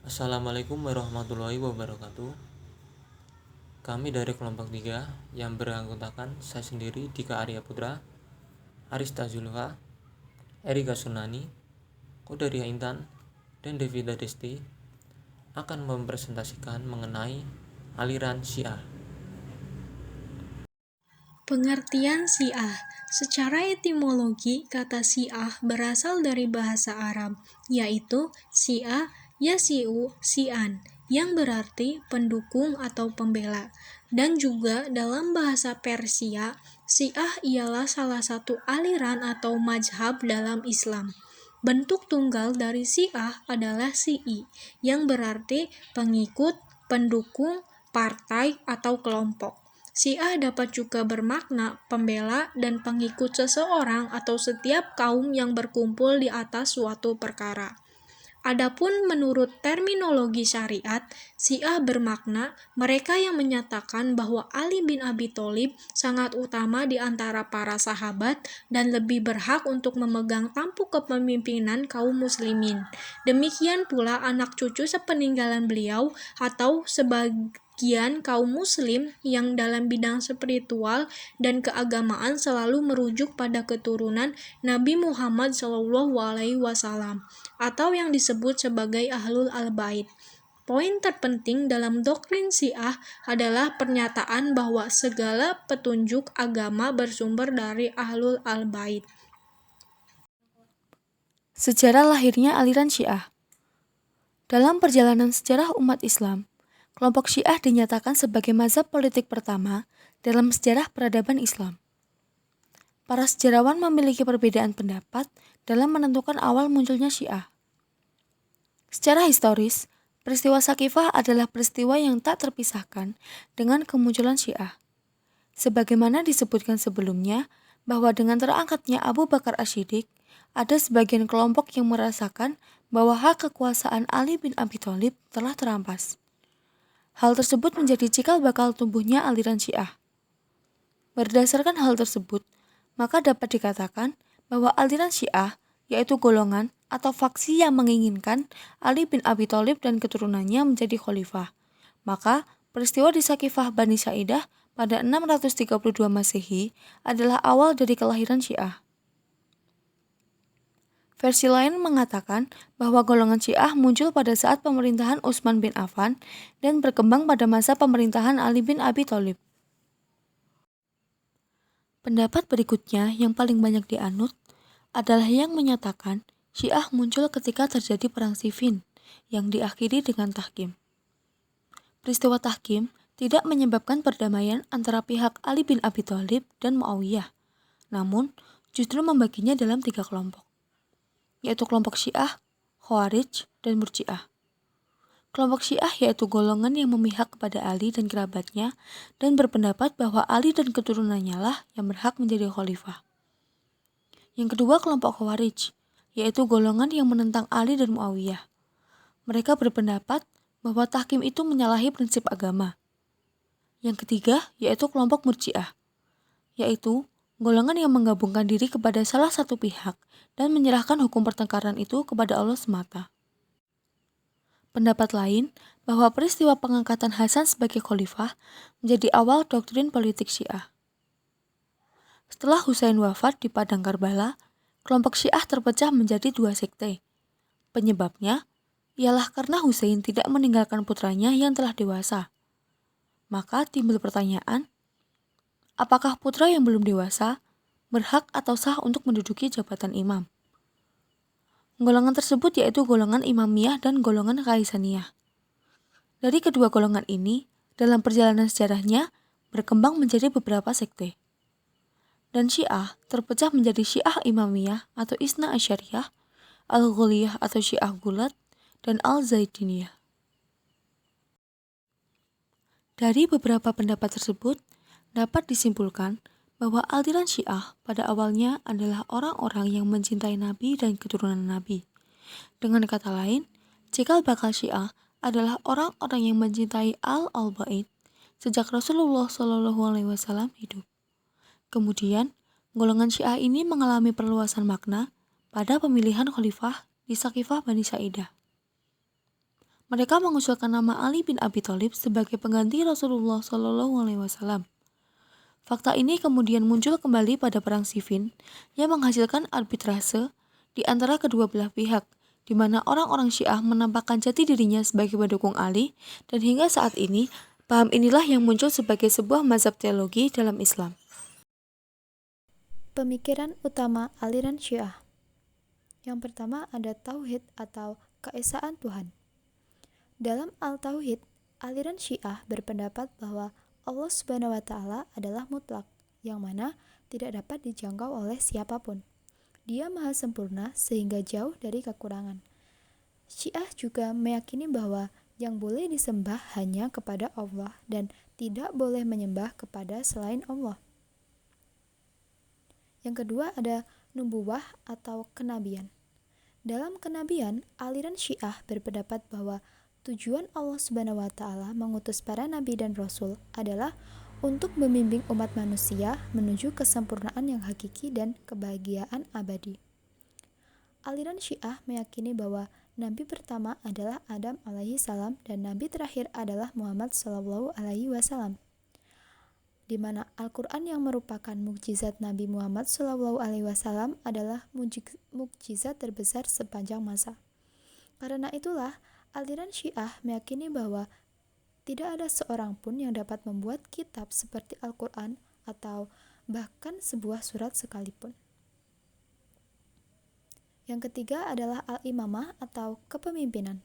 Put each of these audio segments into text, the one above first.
Assalamualaikum warahmatullahi wabarakatuh. Kami dari kelompok 3 yang beranggotakan saya sendiri, Dika Arya Putra, Arista Zulfa, Erika Sunani, Kodaria Intan, dan Devida Desti akan mempresentasikan mengenai aliran Syiah. Pengertian Syiah. Secara etimologi, kata Syiah berasal dari bahasa Arab, yaitu Syiah Yasi'u Syi'an, yang berarti pendukung atau pembela. Dan juga dalam bahasa Persia, Syiah ialah salah satu aliran atau mazhab dalam Islam. Bentuk tunggal dari Syiah adalah Syi'i, yang berarti pengikut, pendukung, partai, atau kelompok. Syiah dapat juga bermakna pembela dan pengikut seseorang atau setiap kaum yang berkumpul di atas suatu perkara. Adapun menurut terminologi syariat, Syiah bermakna mereka yang menyatakan bahwa Ali bin Abi Thalib sangat utama di antara para sahabat dan lebih berhak untuk memegang tampuk kepemimpinan kaum muslimin. Demikian pula anak cucu sepeninggalan beliau atau sebagian kaum muslim yang dalam bidang spiritual dan keagamaan selalu merujuk pada keturunan Nabi Muhammad SAW atau yang disebut sebagai Ahlul Al-Bait. Poin terpenting dalam doktrin Syiah adalah pernyataan bahwa segala petunjuk agama bersumber dari Ahlul Al-Bait. Sejarah lahirnya aliran Syiah. Dalam perjalanan sejarah umat Islam, kelompok Syiah dinyatakan sebagai mazhab politik pertama dalam sejarah peradaban Islam. Para sejarawan memiliki perbedaan pendapat dalam menentukan awal munculnya Syiah. Secara historis, peristiwa Sakifah adalah peristiwa yang tak terpisahkan dengan kemunculan Syiah. Sebagaimana disebutkan sebelumnya, bahwa dengan terangkatnya Abu Bakar Asy-Syiddiq, ada sebagian kelompok yang merasakan bahwa hak kekuasaan Ali bin Abi Thalib telah terampas. Hal tersebut menjadi cikal bakal tumbuhnya aliran Syiah. Berdasarkan hal tersebut, maka dapat dikatakan bahwa aliran Syiah, yaitu golongan atau faksi yang menginginkan Ali bin Abi Thalib dan keturunannya menjadi khalifah. Maka, peristiwa di Sakifah Bani Sa'idah pada 632 Masehi adalah awal dari kelahiran Syiah. Versi lain mengatakan bahwa golongan Syiah muncul pada saat pemerintahan Utsman bin Affan dan berkembang pada masa pemerintahan Ali bin Abi Thalib. Pendapat berikutnya yang paling banyak dianut adalah yang menyatakan Syiah muncul ketika terjadi perang Siffin yang diakhiri dengan tahkim. Peristiwa tahkim tidak menyebabkan perdamaian antara pihak Ali bin Abi Thalib dan Muawiyah, namun justru membaginya dalam 3 kelompok, yaitu kelompok Syiah, Khawarij, dan Murji'ah. Kelompok Syiah yaitu golongan yang memihak kepada Ali dan kerabatnya dan berpendapat bahwa Ali dan keturunannya lah yang berhak menjadi khalifah. Yang kedua kelompok Khawarij, yaitu golongan yang menentang Ali dan Muawiyah. Mereka berpendapat bahwa tahkim itu menyalahi prinsip agama. Yang ketiga yaitu kelompok Murji'ah, yaitu golongan yang menggabungkan diri kepada salah satu pihak dan menyerahkan hukum pertengkaran itu kepada Allah semata. Pendapat lain bahwa peristiwa pengangkatan Hasan sebagai khalifah menjadi awal doktrin politik Syiah. Setelah Husain wafat di padang Karbala, kelompok Syiah terpecah menjadi 2 sekte. Penyebabnya ialah karena Husain tidak meninggalkan putranya yang telah dewasa. Maka timbul pertanyaan, apakah putra yang belum dewasa berhak atau sah untuk menduduki jabatan imam? Golongan tersebut yaitu golongan Imamiyah dan golongan Kaisaniyah. Dari kedua golongan ini, dalam perjalanan sejarahnya berkembang menjadi beberapa sekte. Dan Syiah terpecah menjadi Syiah Imamiyah atau Isna Asyariyah, Al-Ghuliyah atau Syiah Gulat, dan Al-Zaidiniyah. Dari beberapa pendapat tersebut, dapat disimpulkan bahwa aliran Syiah pada awalnya adalah orang-orang yang mencintai Nabi dan keturunan Nabi. Dengan kata lain, cikal bakal Syiah adalah orang-orang yang mencintai Al-Bait sejak Rasulullah SAW hidup. Kemudian, golongan Syiah ini mengalami perluasan makna pada pemilihan khalifah di Sakifah Bani Sa'idah. Mereka mengusulkan nama Ali bin Abi Thalib sebagai pengganti Rasulullah SAW. Fakta ini kemudian muncul kembali pada Perang Siffin yang menghasilkan arbitrase di antara kedua belah pihak, di mana orang-orang Syiah menampakkan jati dirinya sebagai pendukung Ali, dan hingga saat ini, paham inilah yang muncul sebagai sebuah mazhab teologi dalam Islam. Pemikiran utama aliran Syiah. Yang pertama ada Tauhid atau keesaan Tuhan. Dalam Al-Tauhid, aliran Syiah berpendapat bahwa Allah Subhanahu wa Ta'ala adalah mutlak, yang mana tidak dapat dijangkau oleh siapapun. Dia maha sempurna sehingga jauh dari kekurangan. Syiah juga meyakini bahwa yang boleh disembah hanya kepada Allah dan tidak boleh menyembah kepada selain Allah. Yang kedua ada nubuwah atau kenabian. Dalam kenabian, aliran Syiah berpendapat bahwa tujuan Allah Subhanahu wa Ta'ala mengutus para nabi dan rasul adalah untuk membimbing umat manusia menuju kesempurnaan yang hakiki dan kebahagiaan abadi. Aliran Syiah meyakini bahwa nabi pertama adalah Adam alaihi salam dan nabi terakhir adalah Muhammad sallallahu alaihi wasallam, di mana Al-Quran yang merupakan mukjizat Nabi Muhammad sallallahu alaihi wasallam adalah mukjizat terbesar sepanjang masa. Karena itulah aliran Syiah meyakini bahwa tidak ada seorang pun yang dapat membuat kitab seperti Al-Quran atau bahkan sebuah surat sekalipun. Yang ketiga adalah al-imamah atau kepemimpinan.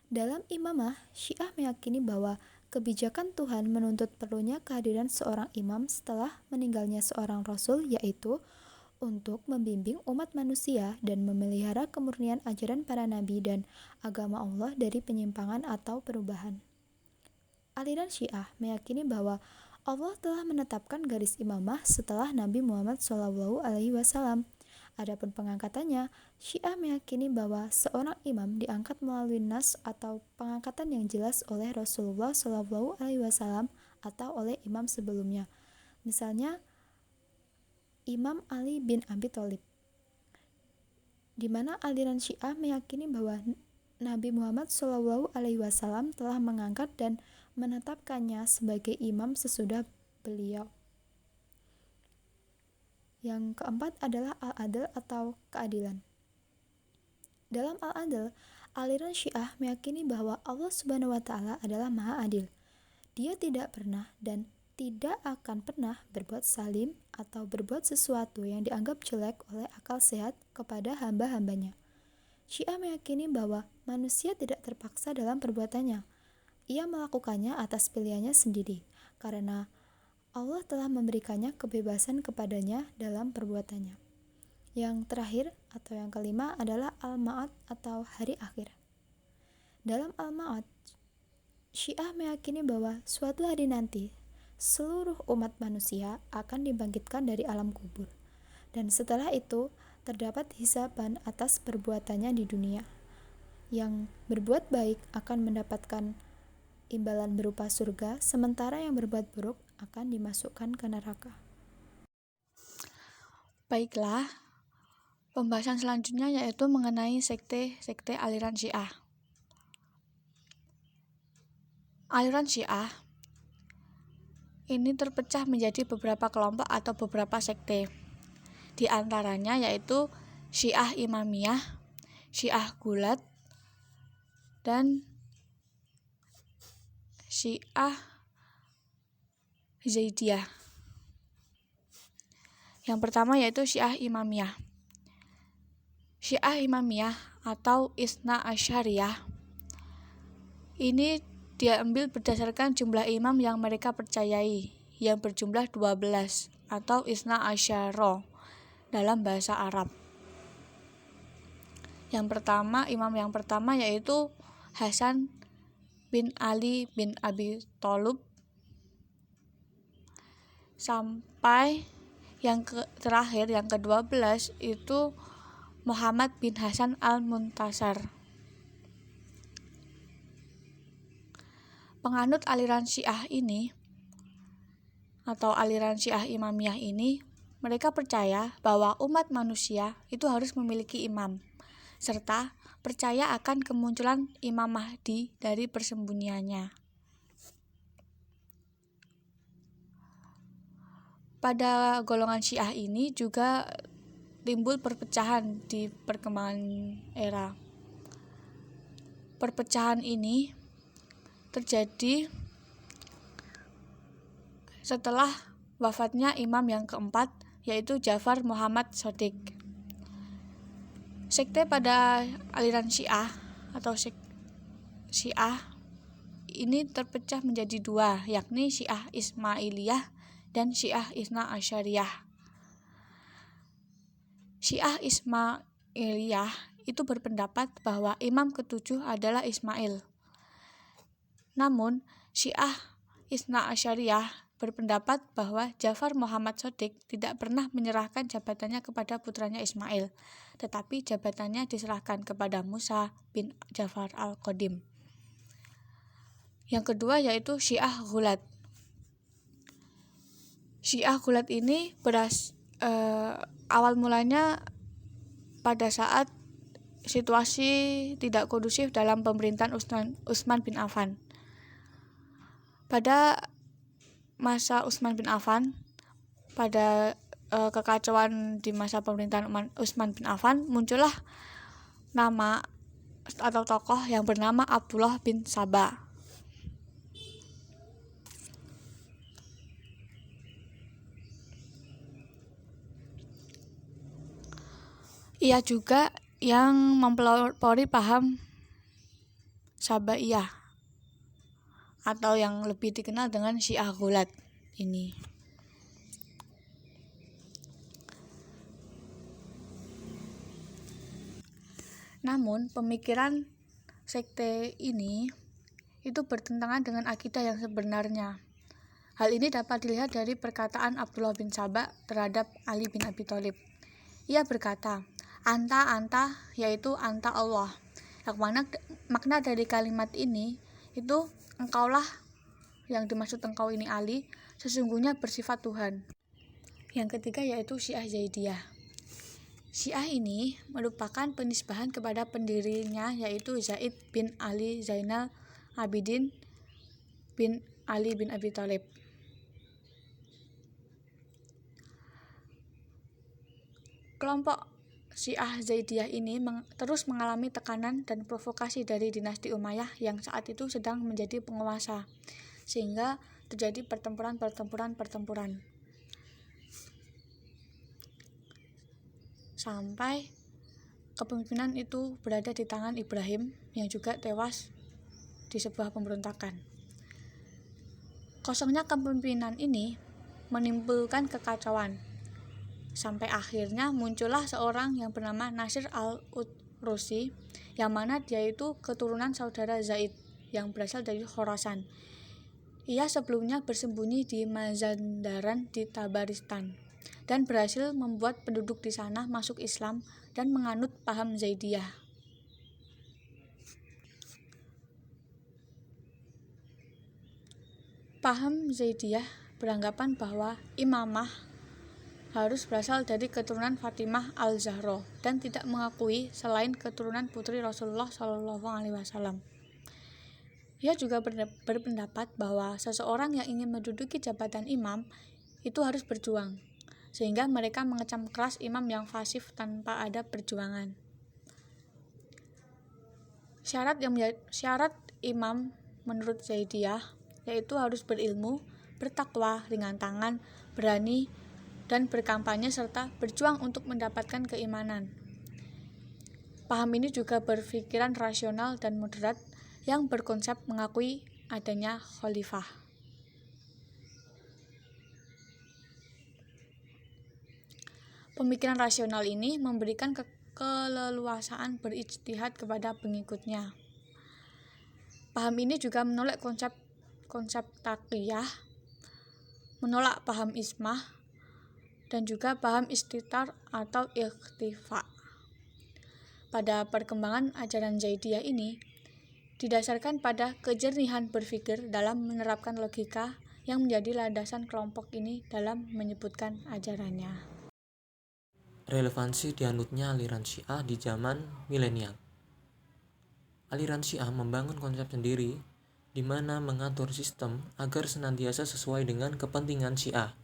Dalam imamah, Syiah meyakini bahwa kebijakan Tuhan menuntut perlunya kehadiran seorang imam setelah meninggalnya seorang rasul, yaitu untuk membimbing umat manusia dan memelihara kemurnian ajaran para nabi dan agama Allah dari penyimpangan atau perubahan. Aliran Syiah meyakini bahwa Allah telah menetapkan garis imamah setelah Nabi Muhammad SAW. Adapun pengangkatannya, Syiah meyakini bahwa seorang imam diangkat melalui nas atau pengangkatan yang jelas oleh Rasulullah SAW atau oleh imam sebelumnya. Misalnya Imam Ali bin Abi Thalib, di mana aliran Syiah meyakini bahwa Nabi Muhammad SAW telah mengangkat dan menetapkannya sebagai imam sesudah beliau. Yang keempat adalah Al-Adl atau keadilan. Dalam Al-Adl, aliran Syiah meyakini bahwa Allah Subhanahu wa Ta'ala adalah Maha Adil. Dia tidak pernah dan tidak akan pernah berbuat zalim atau berbuat sesuatu yang dianggap jelek oleh akal sehat kepada hamba-hambanya. Syiah meyakini bahwa manusia tidak terpaksa dalam perbuatannya. Ia melakukannya atas pilihannya sendiri, karena Allah telah memberikannya kebebasan kepadanya dalam perbuatannya. Yang terakhir atau yang kelima adalah Al-Ma'ad atau hari akhir. Dalam Al-Ma'ad, Syiah meyakini bahwa suatu hari nanti seluruh umat manusia akan dibangkitkan dari alam kubur, dan setelah itu terdapat hisaban atas perbuatannya di dunia. Yang berbuat baik akan mendapatkan imbalan berupa surga, sementara yang berbuat buruk akan dimasukkan ke neraka. Baiklah, pembahasan selanjutnya yaitu mengenai sekte aliran Syiah. Aliran Syiah ini terpecah menjadi beberapa kelompok atau beberapa sekte. Di antaranya yaitu Syiah Imamiyah, Syiah Gulat, dan Syiah Zaidiyah. Yang pertama yaitu Syiah Imamiyah. Syiah Imamiyah atau Isna Asyariyah ini diambil berdasarkan jumlah imam yang mereka percayai, yang berjumlah 12 atau Isna Asyara dalam bahasa Arab. Imam yang pertama yaitu Hasan bin Ali bin Abi Thalib, sampai yang terakhir yang ke-12 itu Muhammad bin Hasan al-Muntasar. Penganut aliran Syiah ini atau aliran Syiah Imamiyah ini, mereka percaya bahwa umat manusia itu harus memiliki imam, serta percaya akan kemunculan Imam Mahdi dari persembunyiannya. Pada golongan Syiah ini juga timbul perpecahan di perkembangan era. Perpecahan ini terjadi setelah wafatnya imam yang keempat, yaitu Ja'far Muhammad Shodiq. Sekte pada aliran Syiah atau Syiah ini terpecah menjadi dua, yakni Syiah Ismailiyah dan Syiah Isna Asyariyah. Syiah Ismailiyah itu berpendapat bahwa imam ketujuh adalah Ismail. Namun, Syiah Isna Asyariyah berpendapat bahwa Ja'far Muhammad Shodiq tidak pernah menyerahkan jabatannya kepada putranya Ismail, tetapi jabatannya diserahkan kepada Musa bin Ja'far al-Qadim. Yang kedua yaitu Syiah Ghulat. Syiah Ghulat ini awal mulanya pada saat situasi tidak kondusif dalam pemerintahan Utsman bin Affan. Pada masa Utsman bin Affan, pada kekacauan di masa pemerintahan Utsman bin Affan, muncullah nama atau tokoh yang bernama Abdullah bin Saba. Ia juga yang mempelopori paham Sabaiyah atau yang lebih dikenal dengan Syiah Ghulat ini. Namun, pemikiran sekte ini itu bertentangan dengan akidah yang sebenarnya. Hal ini dapat dilihat dari perkataan Abdullah bin Saba terhadap Ali bin Abi Thalib. Ia berkata, "Anta, yaitu anta Allah." Yang makna dari kalimat ini itu engkaulah, yang dimaksud engkau ini Ali, sesungguhnya bersifat Tuhan. Yang ketiga yaitu Syiah Zaidiyah. Syiah ini merupakan penisbahan kepada pendirinya yaitu Zaid bin Ali Zainal Abidin bin Ali bin Abi Thalib. Kelompok Syiah Zaidiyah ini terus mengalami tekanan dan provokasi dari dinasti Umayyah yang saat itu sedang menjadi penguasa, sehingga terjadi pertempuran. Sampai kepemimpinan itu berada di tangan Ibrahim yang juga tewas di sebuah pemberontakan. Kosongnya kepemimpinan ini menimbulkan kekacauan. Sampai akhirnya muncullah seorang yang bernama Nasir al-Utrusi, yang mana dia itu keturunan saudara Zaid yang berasal dari Khorasan. Ia sebelumnya bersembunyi di Mazandaran di Tabaristan dan berhasil membuat penduduk di sana masuk Islam dan menganut paham Zaidiyah. Paham Zaidiyah beranggapan bahwa imamah harus berasal dari keturunan Fatimah al-Zahra dan tidak mengakui selain keturunan putri Rasulullah SAW. Ia juga berpendapat bahwa seseorang yang ingin menduduki jabatan imam itu harus berjuang, sehingga mereka mengecam keras imam yang fasif tanpa ada perjuangan. Syarat imam menurut Zaidiyah yaitu harus berilmu, bertakwa, ringan tangan, berani, dan berkampanye serta berjuang untuk mendapatkan keimanan. Paham ini juga berpikiran rasional dan moderat yang berkonsep mengakui adanya khalifah. Pemikiran rasional ini memberikan keleluasaan berijtihad kepada pengikutnya. Paham ini juga menolak konsep taqiyah, menolak paham ismah, dan juga paham istitar atau ikhtifa. Pada perkembangan ajaran Zaidiyah ini didasarkan pada kejernihan berpikir dalam menerapkan logika yang menjadi landasan kelompok ini dalam menyebutkan ajarannya. Relevansi dianutnya aliran Syiah di zaman milenial. aliran Syiah membangun konsep sendiri di mana mengatur sistem agar senantiasa sesuai dengan kepentingan Syiah.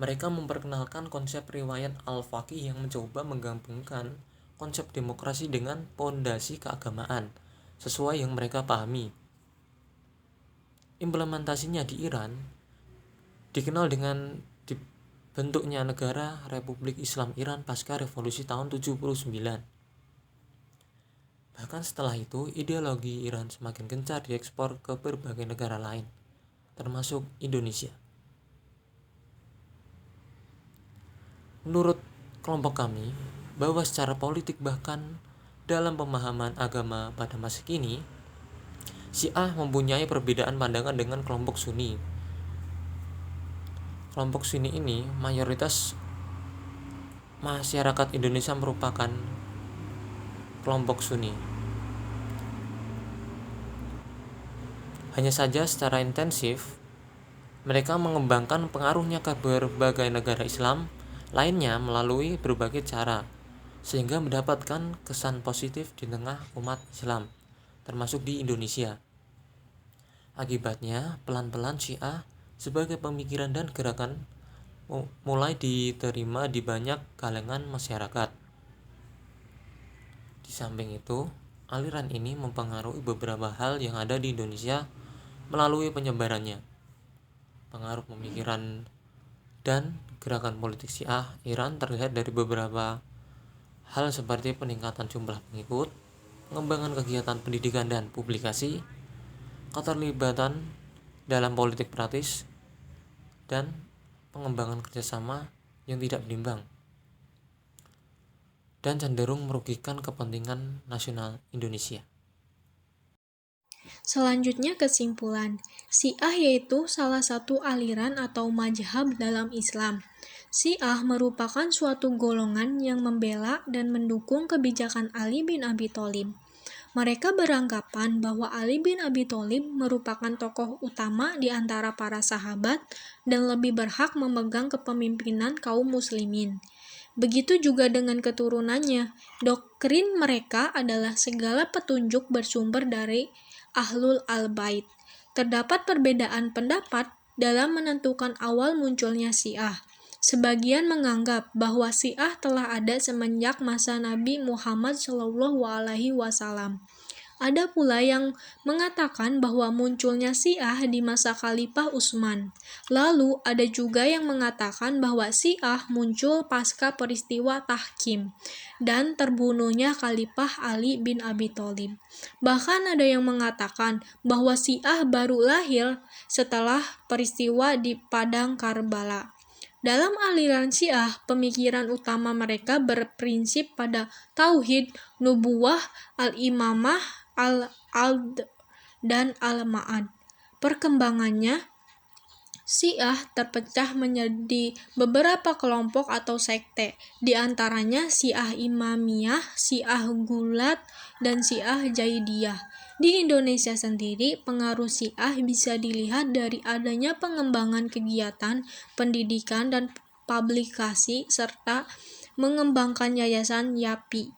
Mereka memperkenalkan konsep riwayat Al-Faqih yang mencoba menggabungkan konsep demokrasi dengan pondasi keagamaan sesuai yang mereka pahami. Implementasinya di Iran dikenal dengan dibentuknya negara Republik Islam Iran pasca revolusi tahun 79. Bahkan setelah itu, ideologi Iran semakin gencar diekspor ke berbagai negara lain, termasuk Indonesia. Menurut kelompok kami, bahwa secara politik bahkan dalam pemahaman agama pada masa kini, Syiah mempunyai perbedaan pandangan dengan kelompok Sunni. Kelompok Sunni ini mayoritas masyarakat Indonesia merupakan kelompok Sunni. Hanya saja secara intensif, mereka mengembangkan pengaruhnya ke berbagai negara Islam lainnya melalui berbagai cara, sehingga mendapatkan kesan positif di tengah umat Islam, termasuk di Indonesia. Akibatnya, pelan-pelan Syiah sebagai pemikiran dan gerakan mulai diterima di banyak kalangan masyarakat. Di samping itu, aliran ini mempengaruhi beberapa hal yang ada di Indonesia melalui penyebarannya. Pengaruh pemikiran dan gerakan politik Syiah Iran terlihat dari beberapa hal seperti peningkatan jumlah pengikut, pengembangan kegiatan pendidikan dan publikasi, keterlibatan dalam politik praktis, dan pengembangan kerjasama yang tidak berimbang dan cenderung merugikan kepentingan nasional Indonesia. Selanjutnya kesimpulan, Syiah yaitu salah satu aliran atau mazhab dalam Islam. Syiah merupakan suatu golongan yang membela dan mendukung kebijakan Ali bin Abi Thalib. Mereka beranggapan bahwa Ali bin Abi Thalib merupakan tokoh utama di antara para sahabat dan lebih berhak memegang kepemimpinan kaum muslimin. Begitu juga dengan keturunannya. Doktrin mereka adalah segala petunjuk bersumber dari Ahlul Al-Bait. Terdapat perbedaan pendapat dalam menentukan awal munculnya Syiah. Sebagian menganggap bahwa Syiah telah ada semenjak masa Nabi Muhammad SAW. Ada pula yang mengatakan bahwa munculnya Syiah di masa Khalifah Utsman. Lalu ada juga yang mengatakan bahwa Syiah muncul pasca peristiwa Tahkim dan terbunuhnya Khalifah Ali bin Abi Thalib. Bahkan ada yang mengatakan bahwa Syiah baru lahir setelah peristiwa di Padang Karbala. Dalam aliran Syiah, pemikiran utama mereka berprinsip pada tauhid, nubuwah, al-imamah, al-ald, dan al-ma'ad. Perkembangannya, Syiah terpecah menjadi beberapa kelompok atau sekte, di antaranya Syiah Imamiyah, Syiah Gulat, dan Syiah Jaidiyah. Di Indonesia sendiri, pengaruh Syiah bisa dilihat dari adanya pengembangan kegiatan pendidikan dan publikasi serta mengembangkan yayasan YAPI.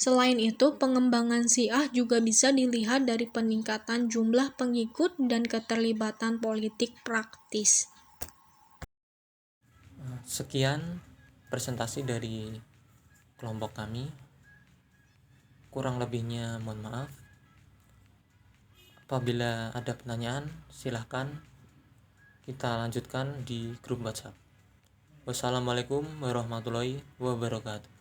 Selain itu, pengembangan Syiah juga bisa dilihat dari peningkatan jumlah pengikut dan keterlibatan politik praktis. Sekian presentasi dari kelompok kami. Kurang lebihnya mohon maaf. Apabila ada pertanyaan, silahkan kita lanjutkan di grup WhatsApp. Wassalamualaikum warahmatullahi wabarakatuh.